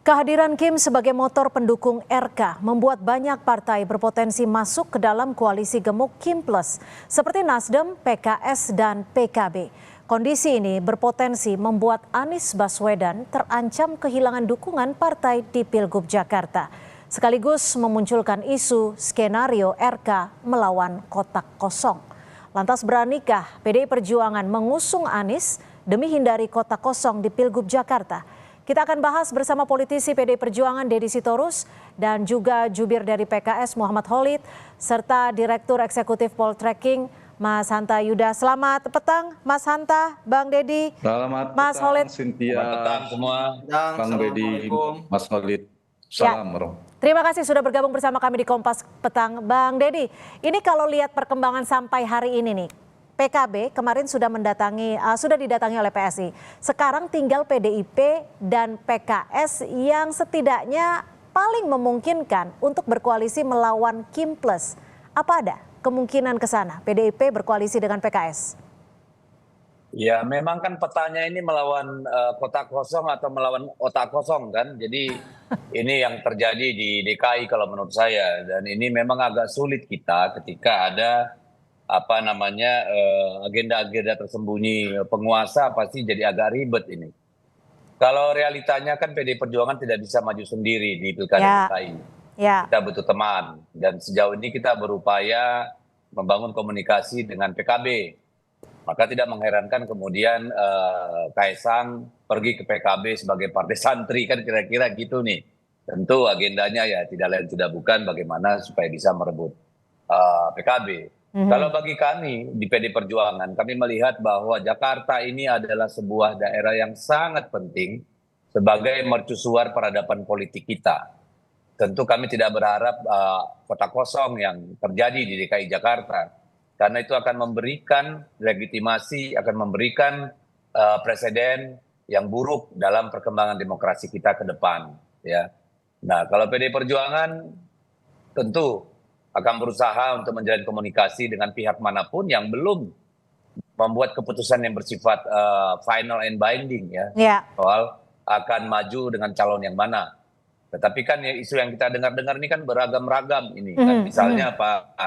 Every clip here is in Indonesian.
Kehadiran Kim sebagai motor pendukung RK membuat banyak partai berpotensi masuk ke dalam koalisi gemuk Kim Plus, seperti Nasdem, PKS, dan PKB. Kondisi ini berpotensi membuat Anies Baswedan terancam kehilangan dukungan partai di Pilgub Jakarta, sekaligus memunculkan isu skenario RK melawan kotak kosong. Lantas beranikah PDI Perjuangan mengusung Anies demi hindari kotak kosong di Pilgub Jakarta? Kita akan bahas bersama politisi PDI Perjuangan Deddy Sitorus dan juga jubir dari PKS Muhammad Khalid serta Direktur Eksekutif Poltreking Mas Hanta Yuda. Selamat petang Mas Hanta, Bang Deddy, Selamat Mas petang, Khalid. Cynthia. Selamat petang semua. Bang Deddy, Mas Khalid. Salam, Bro. Terima kasih sudah bergabung bersama kami di Kompas Petang. Bang Deddy, ini kalau lihat perkembangan sampai hari ini nih, PKB kemarin sudah didatangi oleh PSI. Sekarang tinggal PDIP dan PKS yang setidaknya paling memungkinkan untuk berkoalisi melawan Kim Plus. Apa ada kemungkinan ke sana PDIP berkoalisi dengan PKS? Ya, memang kan petanya ini melawan kotak kosong atau melawan otak kosong kan. Jadi ini yang terjadi di DKI kalau menurut saya. Dan ini memang agak sulit kita ketika ada agenda-agenda tersembunyi penguasa, pasti jadi agak ribet ini. Kalau realitanya kan PDI Perjuangan tidak bisa maju sendiri di Pilkada DKI. Kita butuh teman, dan sejauh ini kita berupaya membangun komunikasi dengan PKB. Maka tidak mengherankan kemudian Kaisang pergi ke PKB sebagai partai santri, kan kira-kira gitu nih. Tentu agendanya ya tidak lain tidak bukan bagaimana supaya bisa merebut PKB. Kalau bagi kami di PDI Perjuangan, kami melihat bahwa Jakarta ini adalah sebuah daerah yang sangat penting sebagai mercusuar peradaban politik kita. Tentu kami tidak berharap kotak kosong yang terjadi di DKI Jakarta, karena itu akan memberikan legitimasi, akan memberikan presiden yang buruk dalam perkembangan demokrasi kita ke depan. Ya. Nah, kalau PDI Perjuangan tentu akan berusaha untuk menjalin komunikasi dengan pihak manapun yang belum membuat keputusan yang bersifat final and binding ya, soal akan maju dengan calon yang mana. Tetapi kan ya, isu yang kita dengar-dengar ini kan beragam-ragam ini. Kan misalnya Pak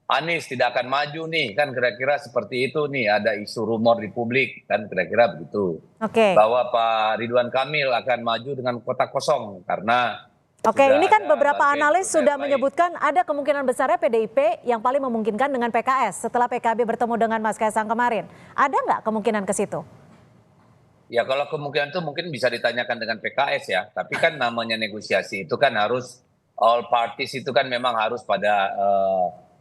Anies tidak akan maju nih, kan kira-kira seperti itu nih, ada isu rumor di publik kan kira-kira begitu. Bahwa Pak Ridwan Kamil akan maju dengan kotak kosong karena ini kan beberapa analis sudah menyebutkan ada kemungkinan besarnya PDIP yang paling memungkinkan dengan PKS setelah PKB bertemu dengan Mas Kaisang kemarin. Ada nggak kemungkinan ke situ? Ya kalau kemungkinan itu mungkin bisa ditanyakan dengan PKS ya. Tapi kan namanya negosiasi itu kan harus all parties itu kan memang harus pada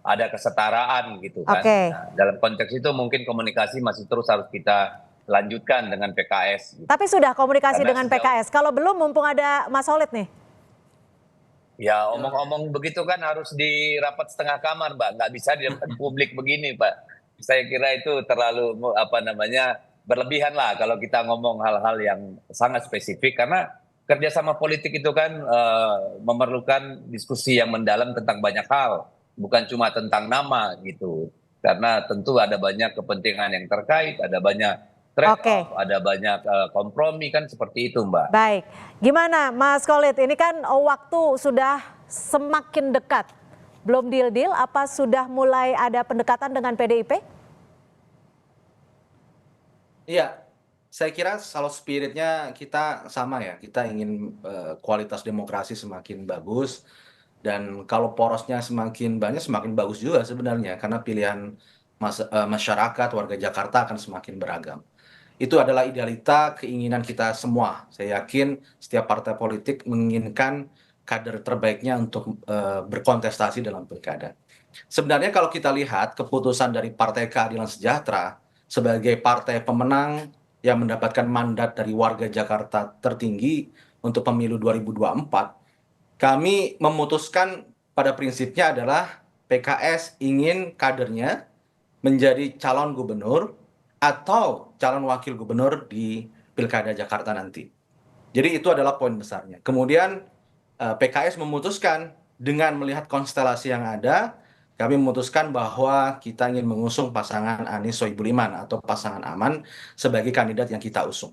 ada kesetaraan gitu kan. Nah, dalam konteks itu mungkin komunikasi masih terus harus kita lanjutkan dengan PKS. Gitu. Tapi sudah komunikasi dengan PKS. Kalau belum mumpung ada Mas Khalid nih. Ya omong-omong begitu kan harus di rapat setengah kamar, Mbak. Nggak bisa di depan publik begini, Pak. Saya kira itu terlalu berlebihan lah kalau kita ngomong hal-hal yang sangat spesifik. Karena kerjasama politik itu kan memerlukan diskusi yang mendalam tentang banyak hal. Bukan cuma tentang nama gitu. Karena tentu ada banyak kepentingan yang terkait, ada banyak trade-off, ada banyak kompromi kan seperti itu, Mbak. Baik, gimana Mas Khalid? Ini kan waktu sudah semakin dekat, belum deal-deal, apa sudah mulai ada pendekatan dengan PDIP? Iya, saya kira kalau spiritnya kita sama ya, kita ingin kualitas demokrasi semakin bagus, dan kalau porosnya semakin banyak semakin bagus juga sebenarnya, karena pilihan masyarakat, warga Jakarta akan semakin beragam. Itu adalah idealita keinginan kita semua. Saya yakin setiap partai politik menginginkan kader terbaiknya untuk berkontestasi dalam pilkada. Sebenarnya kalau kita lihat keputusan dari Partai Keadilan Sejahtera sebagai partai pemenang yang mendapatkan mandat dari warga Jakarta tertinggi untuk pemilu 2024, kami memutuskan pada prinsipnya adalah PKS ingin kadernya menjadi calon gubernur atau calon wakil gubernur di Pilkada Jakarta nanti. Jadi itu adalah poin besarnya. Kemudian PKS memutuskan dengan melihat konstelasi yang ada, kami memutuskan bahwa kita ingin mengusung pasangan Anies Sohibul Iman atau pasangan aman sebagai kandidat yang kita usung.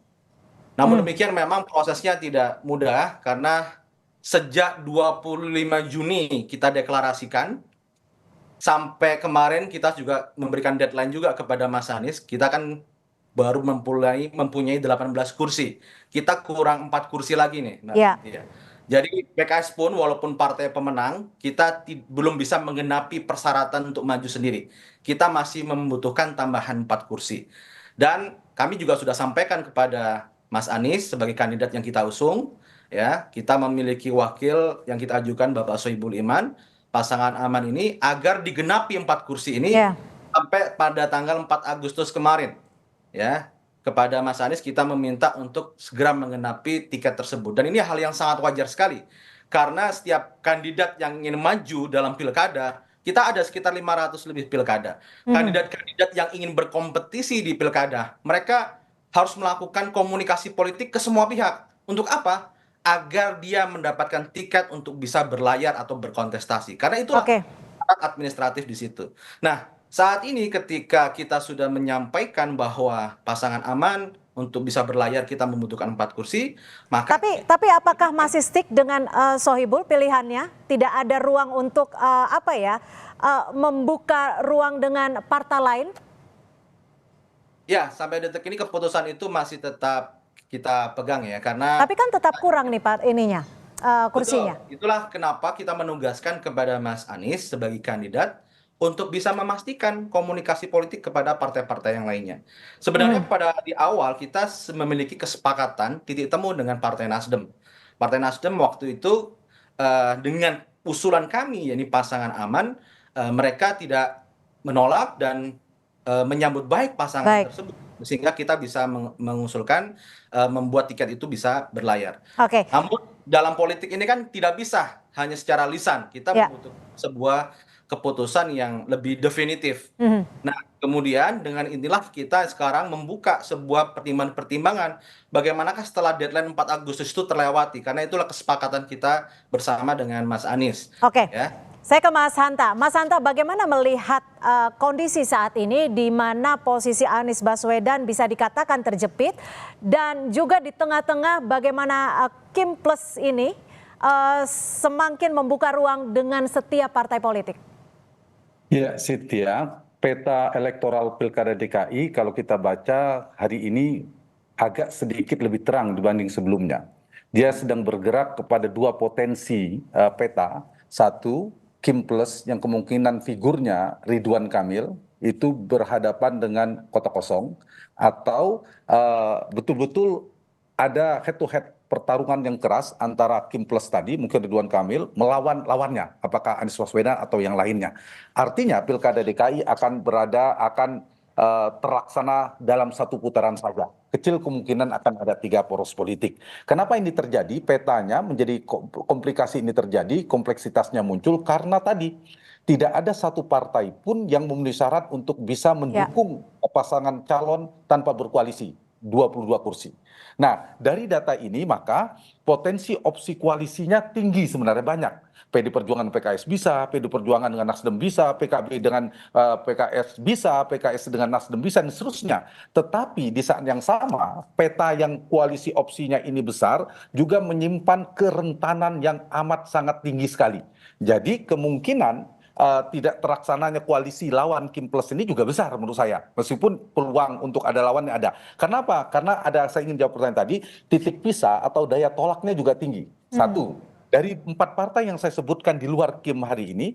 Namun demikian memang prosesnya tidak mudah karena sejak 25 Juni kita deklarasikan, sampai kemarin kita juga memberikan deadline juga kepada Mas Anies. Kita kan baru mempunyai 18 kursi. Kita kurang 4 kursi lagi nih. Nah, Ya. iya. Jadi PKS pun walaupun partai pemenang, kita belum bisa menggenapi persyaratan untuk maju sendiri. Kita masih membutuhkan tambahan 4 kursi. Dan kami juga sudah sampaikan kepada Mas Anies sebagai kandidat yang kita usung, ya, kita memiliki wakil yang kita ajukan Bapak Sohibul Iman, pasangan aman ini, agar digenapi 4 kursi ini Ya. sampai pada tanggal 4 Agustus kemarin. Ya, kepada Mas Anies kita meminta untuk segera menggenapi tiket tersebut. Dan ini hal yang sangat wajar sekali. Karena setiap kandidat yang ingin maju dalam pilkada, kita ada sekitar 500 lebih pilkada. Kandidat-kandidat yang ingin berkompetisi di pilkada, mereka harus melakukan komunikasi politik ke semua pihak. Untuk apa? Agar dia mendapatkan tiket untuk bisa berlayar atau berkontestasi. Karena itulah syarat administratif di situ. Nah, saat ini ketika kita sudah menyampaikan bahwa pasangan aman untuk bisa berlayar kita membutuhkan 4 kursi, maka Tapi apakah masih stick dengan Sohibul pilihannya? Tidak ada ruang untuk membuka ruang dengan partai lain? ya sampai detik ini keputusan itu masih tetap kita pegang ya, karena Tapi kan tetap kurang nih Pak kursinya. betul, itulah kenapa kita menugaskan kepada Mas Anies sebagai kandidat untuk bisa memastikan komunikasi politik kepada partai-partai yang lainnya. Sebenarnya pada di awal kita memiliki kesepakatan titik temu dengan Partai Nasdem. Partai Nasdem waktu itu dengan usulan kami, yakni pasangan aman, mereka tidak menolak dan menyambut baik pasangan tersebut, sehingga kita bisa mengusulkan membuat tiket itu bisa berlayar. Oke. Namun dalam politik ini kan tidak bisa hanya secara lisan, kita membutuhkan sebuah keputusan yang lebih definitif. Nah, kemudian dengan inilah kita sekarang membuka sebuah pertimbangan-pertimbangan bagaimanakah setelah deadline 4 Agustus itu terlewati, karena itulah kesepakatan kita bersama dengan Mas Anies. Oke. Ya. Saya ke Mas Hanta. Mas Hanta, bagaimana melihat kondisi saat ini di mana posisi Anies Baswedan bisa dikatakan terjepit dan juga di tengah-tengah bagaimana Kim Plus ini semakin membuka ruang dengan setiap partai politik? Ya, Cynthia, peta elektoral Pilkada DKI kalau kita baca hari ini agak sedikit lebih terang dibanding sebelumnya. Dia sedang bergerak kepada dua potensi peta. Satu, Kim Plus yang kemungkinan figurnya Ridwan Kamil itu berhadapan dengan kota kosong, atau betul-betul ada head to head pertarungan yang keras antara Kim Plus tadi, mungkin Ridwan Kamil, melawan lawannya, apakah Anies Baswedan atau yang lainnya. Artinya Pilkada DKI akan terlaksana dalam satu putaran saja. Kecil kemungkinan akan ada 3 poros politik. Kenapa ini terjadi? Petanya menjadi komplikasi ini terjadi, kompleksitasnya muncul karena tadi tidak ada satu partai pun yang memenuhi syarat untuk bisa mendukung pasangan calon tanpa berkoalisi. 22 kursi. Nah, dari data ini maka potensi opsi koalisinya tinggi, sebenarnya banyak. PD Perjuangan PKS bisa, PD Perjuangan dengan Nasdem bisa, PKB dengan PKS bisa, PKS dengan Nasdem bisa, dan seterusnya. Tetapi di saat yang sama, peta yang koalisi opsinya ini besar juga menyimpan kerentanan yang amat sangat tinggi sekali. Jadi kemungkinan tidak terlaksananya koalisi lawan Kim Plus ini juga besar menurut saya, meskipun peluang untuk ada lawannya ada. Kenapa? Karena saya ingin jawab pertanyaan tadi, titik pisah atau daya tolaknya juga tinggi. Satu, dari 4 partai yang saya sebutkan di luar Kim hari ini,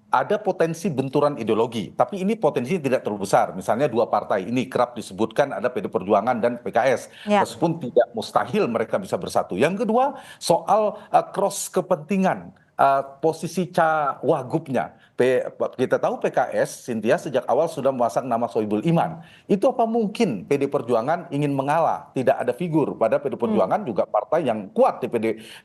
ada potensi benturan ideologi, tapi ini potensinya tidak terlalu besar. Misalnya 2 partai ini kerap disebutkan ada PD Perjuangan dan PKS, meskipun tidak mustahil mereka bisa bersatu. Yang kedua, soal cross kepentingan, posisi Wagubnya. Kita tahu PKS, Cynthia, sejak awal sudah memasang nama Sohibul Iman. Itu apa mungkin PD Perjuangan ingin mengalah? Tidak ada figur. Pada PD Perjuangan juga partai yang kuat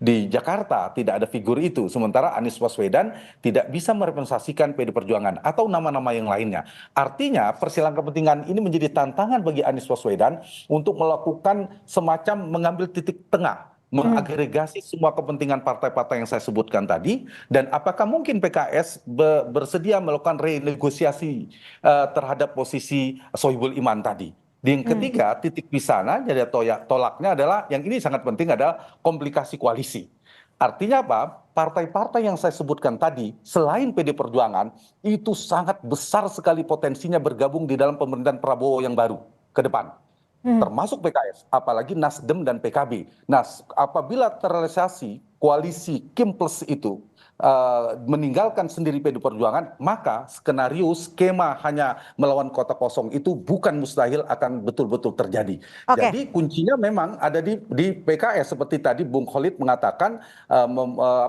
di Jakarta, tidak ada figur itu. Sementara Anies Baswedan tidak bisa merepresentasikan PD Perjuangan atau nama-nama yang lainnya. Artinya persilangan kepentingan ini menjadi tantangan bagi Anies Baswedan untuk melakukan semacam mengambil titik tengah, mengagregasi semua kepentingan partai-partai yang saya sebutkan tadi, dan apakah mungkin PKS bersedia melakukan renegosiasi terhadap posisi Sohibul Iman tadi. Yang ketiga, titik pisahnya jadi tolaknya adalah yang ini sangat penting adalah komplikasi koalisi. Artinya apa? Partai-partai yang saya sebutkan tadi, selain PD Perjuangan, itu sangat besar sekali potensinya bergabung di dalam pemerintahan Prabowo yang baru ke depan. Termasuk PKS, apalagi Nasdem dan PKB. Nah, apabila terrealisasi koalisi Kim Plus itu meninggalkan sendiri PD Perjuangan, maka skenario skema hanya melawan kota kosong itu bukan mustahil akan betul-betul terjadi. Oke. Jadi kuncinya memang ada di PKS seperti tadi Bung Khalid mengatakan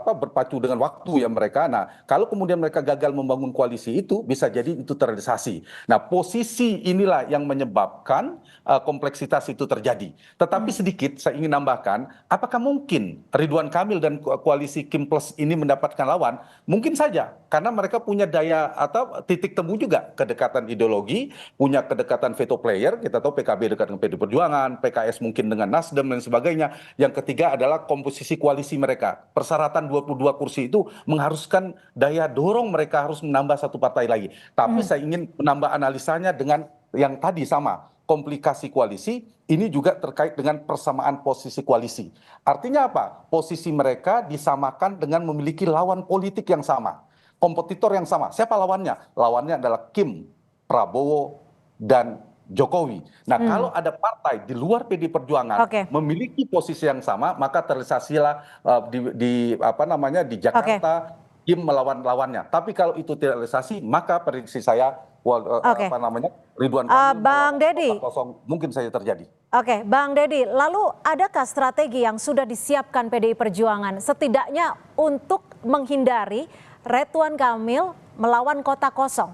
berpacu dengan waktu ya mereka. Nah, kalau kemudian mereka gagal membangun koalisi itu bisa jadi itu terrealisasi. Nah, posisi inilah yang menyebabkan kompleksitas itu terjadi. Tetapi sedikit saya ingin nambahkan, apakah mungkin Ridwan Kamil dan koalisi Kim Plus ini mendapatkan lawan? Mungkin saja, karena mereka punya daya atau titik temu juga, kedekatan ideologi, punya kedekatan veto player. Kita tahu PKB dekat dengan PD Perjuangan, PKS mungkin dengan Nasdem dan sebagainya. Yang ketiga adalah komposisi koalisi mereka. Persyaratan 22 kursi itu mengharuskan daya dorong mereka harus menambah satu partai lagi. Tapi saya ingin menambah analisanya dengan yang tadi sama. Komplikasi koalisi ini juga terkait dengan persamaan posisi koalisi. Artinya apa? Posisi mereka disamakan dengan memiliki lawan politik yang sama, kompetitor yang sama. Siapa lawannya? Lawannya adalah Kim, Prabowo, dan Jokowi. Nah, kalau ada partai di luar PD Perjuangan memiliki posisi yang sama, maka terrealisasilah di Jakarta Kim melawan lawannya. Tapi kalau itu tidak realisasi, maka prediksi saya Ridwan Kamil Bang Deddy, mungkin saja terjadi. Oke, Bang Deddy, lalu adakah strategi yang sudah disiapkan PDI Perjuangan setidaknya untuk menghindari Ridwan Kamil melawan kota kosong?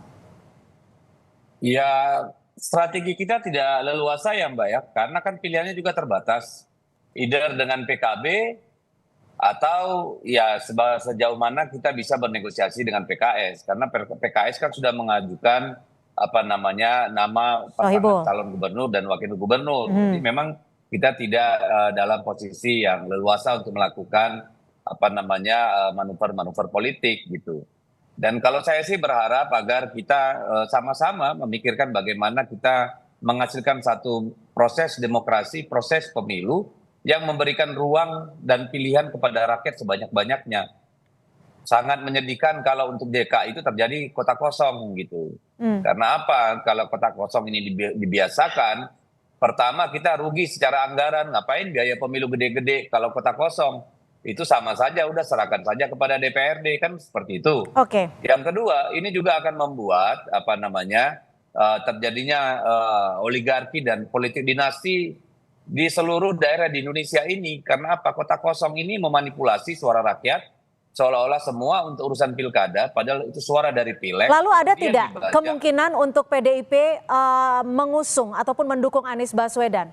Ya, strategi kita tidak leluasa ya Mbak ya, karena kan pilihannya juga terbatas. Either dengan PKB atau ya sejauh mana kita bisa bernegosiasi dengan PKS, karena PKS kan sudah mengajukan nama pasangan calon gubernur dan wakil gubernur. Jadi memang kita tidak dalam posisi yang leluasa untuk melakukan manuver-manuver politik gitu. Dan kalau saya sih berharap agar kita sama-sama memikirkan bagaimana kita menghasilkan satu proses demokrasi, proses pemilu yang memberikan ruang dan pilihan kepada rakyat sebanyak-banyaknya. Sangat menyedihkan kalau untuk DKI itu terjadi kota kosong gitu. Karena apa? Kalau kota kosong ini dibiasakan, pertama kita rugi secara anggaran. Ngapain biaya pemilu gede-gede kalau kota kosong? Itu sama saja, udah serahkan saja kepada DPRD, kan seperti itu. Yang kedua, ini juga akan membuat terjadinya oligarki dan politik dinasti di seluruh daerah di Indonesia ini. Karena apa? Kota kosong ini memanipulasi suara rakyat seolah-olah semua untuk urusan pilkada, padahal itu suara dari pileg. Lalu ada tidak kemungkinan untuk PDIP mengusung ataupun mendukung Anies Baswedan?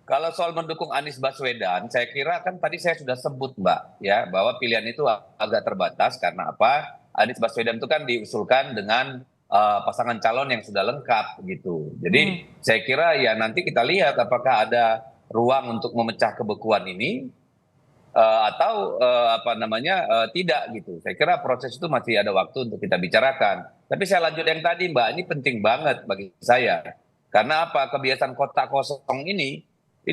Kalau soal mendukung Anies Baswedan, saya kira kan tadi saya sudah sebut Mbak, ya, bahwa pilihan itu agak terbatas karena apa? Anies Baswedan itu kan diusulkan dengan pasangan calon yang sudah lengkap gitu. Jadi saya kira ya nanti kita lihat apakah ada ruang untuk memecah kebekuan ini atau tidak gitu. Saya kira proses itu masih ada waktu untuk kita bicarakan. Tapi saya lanjut yang tadi Mbak, ini penting banget bagi saya. Karena apa? Kebiasaan kota kosong ini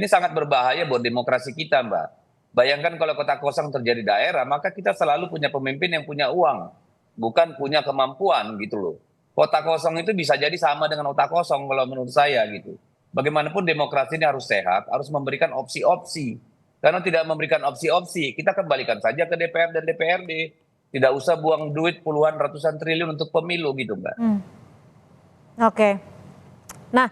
sangat berbahaya buat demokrasi kita Mbak. Bayangkan kalau kota kosong terjadi daerah, maka kita selalu punya pemimpin yang punya uang, bukan punya kemampuan gitu loh. Kota kosong itu bisa jadi sama dengan otak kosong kalau menurut saya gitu. Bagaimanapun demokrasi ini harus sehat, harus memberikan opsi-opsi. Karena tidak memberikan opsi-opsi, kita kembalikan saja ke DPR dan DPRD. Tidak usah buang duit puluhan ratusan triliun untuk pemilu gitu Mbak. Nah,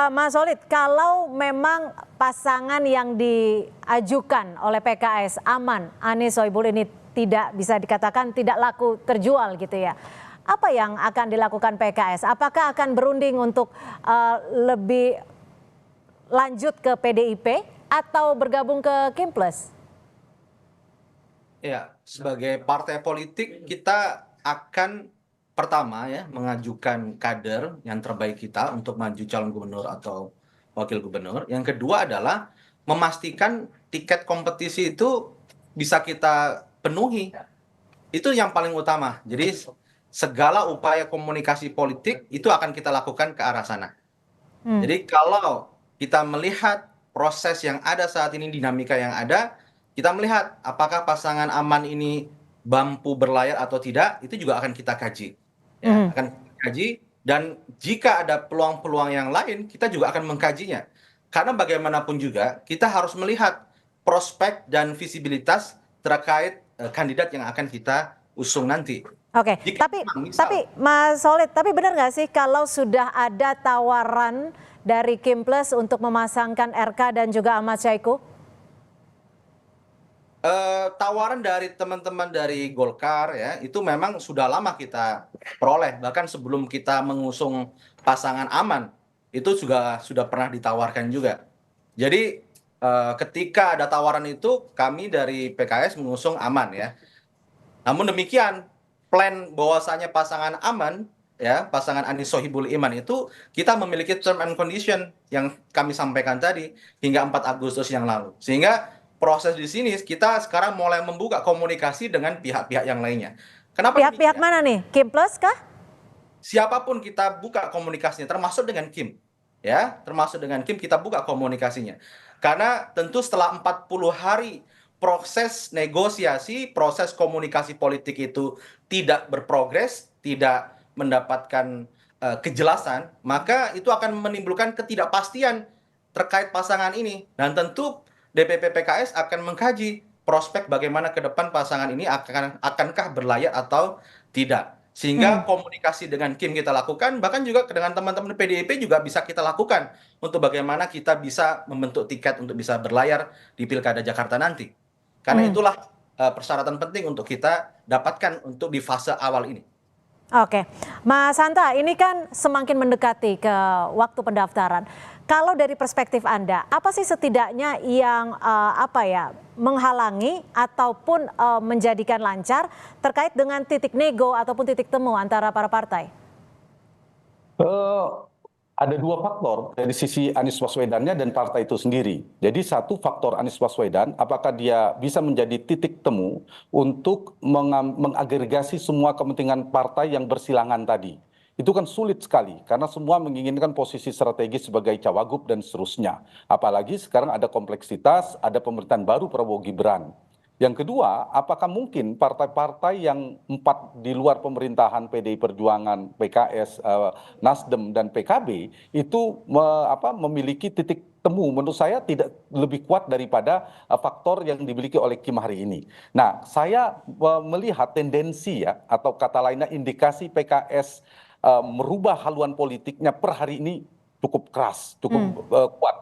Mas Solid, kalau memang pasangan yang diajukan oleh PKS aman, Anies Sohibul ini tidak bisa dikatakan tidak laku terjual gitu ya. Apa yang akan dilakukan PKS? Apakah akan berunding untuk lebih lanjut ke PDIP atau bergabung ke Kim Plus? Ya, sebagai partai politik kita akan pertama ya mengajukan kader yang terbaik kita untuk maju calon gubernur atau wakil gubernur. Yang kedua adalah memastikan tiket kompetisi itu bisa kita penuhi. Itu yang paling utama. Jadi segala upaya komunikasi politik itu akan kita lakukan ke arah sana. Jadi kalau kita melihat proses yang ada saat ini, dinamika yang ada, kita melihat apakah pasangan aman ini mampu berlayar atau tidak, itu juga akan kita kaji. Ya, akan kita kaji, dan jika ada peluang-peluang yang lain, kita juga akan mengkajinya. Karena bagaimanapun juga, kita harus melihat prospek dan visibilitas terkait kandidat yang akan kita usung nanti. Oke, Jika tapi memang misal, Mas Solid, tapi benar nggak sih kalau sudah ada tawaran dari Kim Plus untuk memasangkan RK dan juga Ahmad Syahiku? tawaran dari teman-teman dari Golkar ya, itu memang sudah lama kita peroleh. Bahkan sebelum kita mengusung pasangan aman, itu juga sudah pernah ditawarkan juga. Jadi ketika ada tawaran itu, kami dari PKS mengusung aman ya. Namun demikian, plan bahwasanya pasangan aman, ya, pasangan Anies Sohibul Iman itu kita memiliki term and condition yang kami sampaikan tadi hingga 4 Agustus yang lalu. Sehingga proses di sini kita sekarang mulai membuka komunikasi dengan pihak-pihak yang lainnya. Kenapa Pihak-pihak demikian? mana nih? Kim Plus kah? Siapapun kita buka komunikasinya, termasuk dengan Kim. Ya, termasuk dengan Kim kita buka komunikasinya. Karena tentu setelah 40 hari proses negosiasi, proses komunikasi politik itu tidak berprogres, tidak mendapatkan kejelasan, maka itu akan menimbulkan ketidakpastian terkait pasangan ini. Dan tentu DPP PKS akan mengkaji prospek bagaimana ke depan pasangan ini akankah berlayar atau tidak. Sehingga komunikasi dengan Kim kita lakukan, bahkan juga dengan teman-teman PDIP juga bisa kita lakukan untuk bagaimana kita bisa membentuk tiket untuk bisa berlayar di Pilkada Jakarta nanti. Karena itulah persyaratan penting untuk kita dapatkan untuk di fase awal ini. Oke, Mas Hanta, ini kan semakin mendekati ke waktu pendaftaran. Kalau dari perspektif Anda, apa sih setidaknya yang menghalangi ataupun menjadikan lancar terkait dengan titik nego ataupun titik temu antara para partai? Ada dua faktor dari sisi Anies Baswedannya dan partai itu sendiri. Jadi satu faktor Anies Baswedan, apakah dia bisa menjadi titik temu untuk mengagregasi semua kepentingan partai yang bersilangan tadi. Itu kan sulit sekali, karena semua menginginkan posisi strategis sebagai cawagup dan seterusnya. Apalagi sekarang ada kompleksitas, ada pemerintahan baru Prabowo Gibran. Yang kedua, apakah mungkin partai-partai yang 4 di luar pemerintahan PDI Perjuangan, PKS, Nasdem, dan PKB itu memiliki titik temu menurut saya tidak lebih kuat daripada faktor yang dimiliki oleh Kim hari ini. Nah, saya melihat tendensi ya, atau kata lainnya indikasi PKS merubah haluan politiknya per hari ini cukup keras, cukup kuat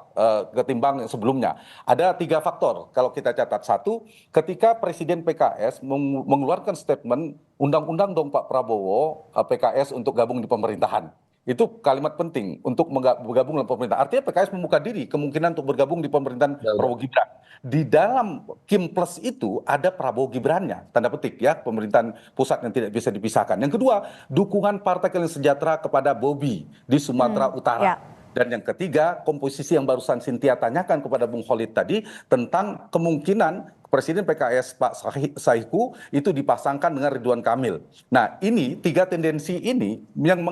ketimbang sebelumnya. Ada 3 faktor kalau kita catat. Satu, ketika Presiden PKS mengeluarkan statement, undang-undang dong Pak Prabowo, PKS untuk gabung di pemerintahan. Itu kalimat penting untuk bergabung dalam pemerintahan. Artinya PKS membuka diri kemungkinan untuk bergabung di pemerintahan Prabowo Gibran. Di dalam Kim Plus itu ada Prabowo Gibrannya, tanda petik ya, pemerintahan pusat yang tidak bisa dipisahkan. Yang kedua, dukungan Partai Keadilan Sejahtera kepada Bobi di Sumatera Utara. Dan yang ketiga, komposisi yang barusan Cynthia tanyakan kepada Bung Khalid tadi tentang kemungkinan Presiden PKS Pak Syahiku itu dipasangkan dengan Ridwan Kamil. Nah, ini 3 tendensi ini yang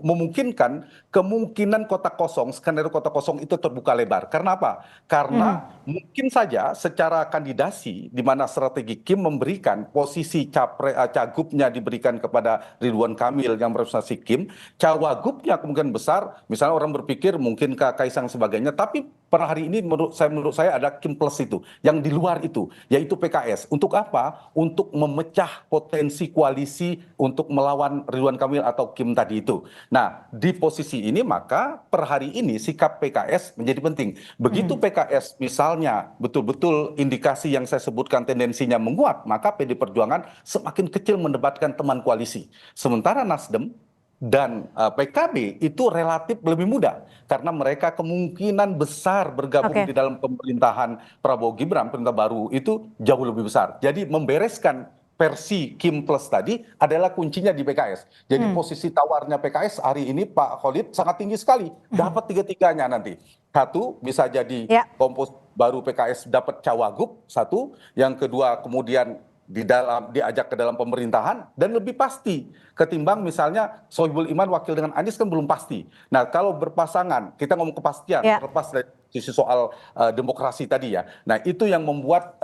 memungkinkan kemungkinan kotak kosong, skenario kotak kosong itu terbuka lebar. Karena apa? Karena mungkin saja secara kandidasi di mana strategi Kim memberikan posisi cagupnya diberikan kepada Ridwan Kamil yang merepresentasi Kim, cawagupnya kemungkinan besar, misalnya orang berpikir mungkin Kaisang sebagainya, tapi per hari ini menurut saya ada Kim Plus itu, yang di luar itu, yaitu PKS. Untuk apa? Untuk memecah potensi koalisi untuk melawan Ridwan Kamil atau Kim tadi itu. Nah, di posisi ini maka per hari ini sikap PKS menjadi penting. Begitu PKS misalnya betul-betul indikasi yang saya sebutkan tendensinya menguat, maka PD Perjuangan semakin kecil mendebatkan teman koalisi. Sementara Nasdem dan PKB itu relatif lebih mudah karena mereka kemungkinan besar bergabung di dalam pemerintahan Prabowo Gibran, pemerintah baru itu jauh lebih besar. Jadi membereskan versi Kim Plus tadi adalah kuncinya di PKS. Jadi posisi tawarnya PKS hari ini Pak Khalid sangat tinggi sekali. Dapat 3-3-nya nanti. Satu bisa jadi kompos baru PKS dapat cawagup, satu. Yang kedua kemudian diajak ke dalam pemerintahan dan lebih pasti ketimbang misalnya Sohibul Iman wakil dengan Anies kan belum pasti. Nah kalau berpasangan kita ngomong kepastian terlepas dari sisi soal demokrasi tadi ya. Nah itu yang membuat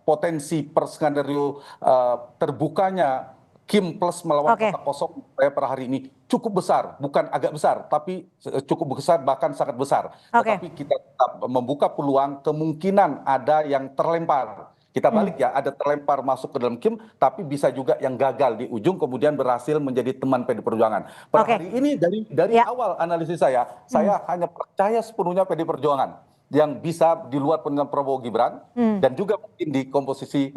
potensi skenario terbukanya Kim plus melawan kotak kosong per hari ini cukup besar, bukan agak besar, tapi cukup besar bahkan sangat besar. Tetapi kita tetap membuka peluang kemungkinan ada yang terlempar. Kita balik ya, ada terlempar masuk ke dalam Kim, tapi bisa juga yang gagal di ujung kemudian berhasil menjadi teman PD Perjuangan. Per hari ini dari awal analisis saya hanya percaya sepenuhnya PD Perjuangan yang bisa di luar pemilihan Prabowo Gibran dan juga mungkin di komposisi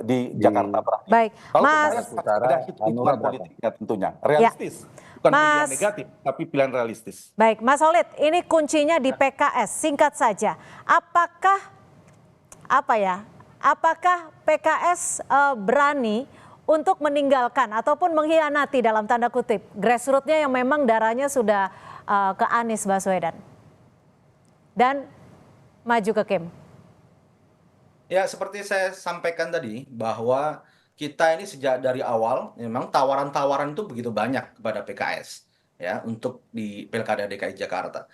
di Jakarta. Baik, kalau Mas ada hitungan politiknya tentunya realistis, bukan pilihan negatif tapi pilihan realistis. Baik, Mas Khalid, ini kuncinya di PKS. Singkat saja, apakah PKS berani untuk meninggalkan ataupun mengkhianati dalam tanda kutip grassroots-nya yang memang darahnya sudah ke Anies Baswedan dan maju ke Kim? Ya, seperti saya sampaikan tadi bahwa kita ini sejak dari awal memang tawaran-tawaran itu begitu banyak kepada PKS ya untuk di Pilkada DKI Jakarta.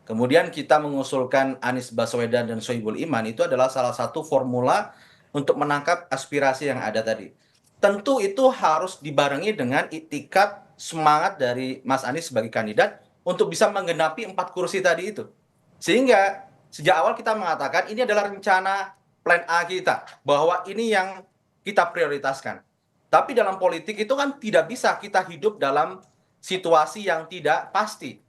Kemudian kita mengusulkan Anies Baswedan dan Sohibul Iman itu adalah salah satu formula untuk menangkap aspirasi yang ada tadi. Tentu itu harus dibarengi dengan itikad semangat dari Mas Anies sebagai kandidat untuk bisa menggenapi 4 kursi tadi itu. Sehingga sejak awal kita mengatakan ini adalah rencana plan A kita, bahwa ini yang kita prioritaskan. Tapi dalam politik itu kan tidak bisa kita hidup dalam situasi yang tidak pasti.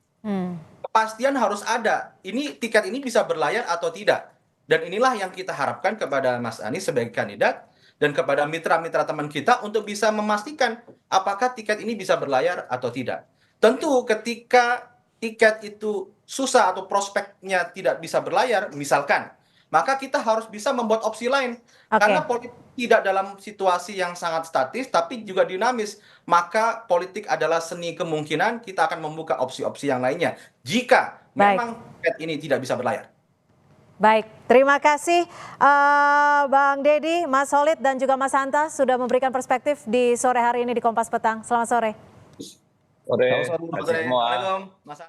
Kepastian harus ada. Ini tiket ini bisa berlayar atau tidak. Dan inilah yang kita harapkan kepada Mas Anies sebagai kandidat dan kepada mitra-mitra teman kita untuk bisa memastikan apakah tiket ini bisa berlayar atau tidak. Tentu ketika tiket itu susah atau prospeknya tidak bisa berlayar, misalkan, maka kita harus bisa membuat opsi lain. Karena politik tidak dalam situasi yang sangat statis, tapi juga dinamis. Maka politik adalah seni kemungkinan, kita akan membuka opsi-opsi yang lainnya. Jika memang tiket ini tidak bisa berlayar. Baik, terima kasih Bang Deddy, Mas Khalid, dan juga Mas Hanta sudah memberikan perspektif di sore hari ini di Kompas Petang. Selamat sore. Sore, Assalamualaikum, Mas